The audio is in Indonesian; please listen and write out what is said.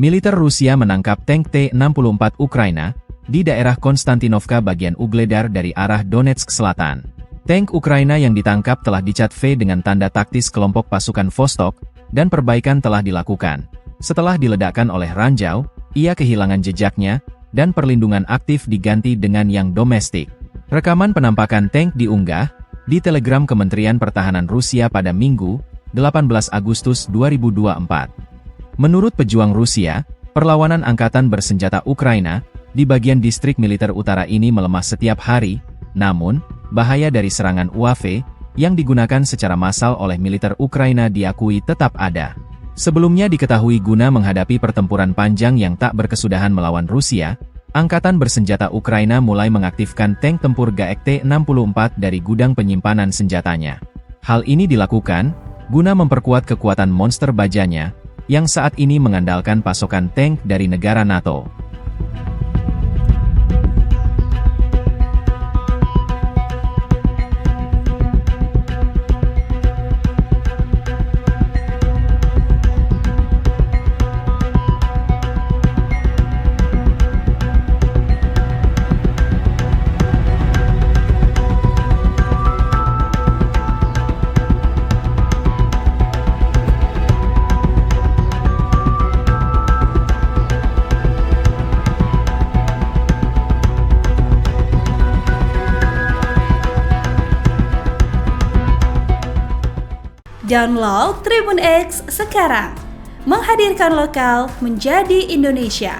Militer Rusia menangkap tank T-64 Ukraina di daerah Konstantinovka bagian Ugledar dari arah Donetsk Selatan. Tank Ukraina yang ditangkap telah dicat V dengan tanda taktis kelompok pasukan Vostok, dan perbaikan telah dilakukan. Setelah diledakkan oleh ranjau, ia kehilangan jejaknya, dan perlindungan aktif diganti dengan yang domestik. Rekaman penampakan tank diunggah di Telegram Kementerian Pertahanan Rusia pada Minggu, 18 Agustus 2024. Menurut pejuang Rusia, perlawanan angkatan bersenjata Ukraina di bagian distrik militer utara ini melemah setiap hari, namun, bahaya dari serangan UAV yang digunakan secara massal oleh militer Ukraina diakui tetap ada. Sebelumnya diketahui guna menghadapi pertempuran panjang yang tak berkesudahan melawan Rusia, angkatan bersenjata Ukraina mulai mengaktifkan tank tempur GAEK T-64 dari gudang penyimpanan senjatanya. Hal ini dilakukan guna memperkuat kekuatan monster bajanya, yang saat ini mengandalkan pasokan tank dari negara NATO. Download Tribun X sekarang, menghadirkan lokal menjadi Indonesia.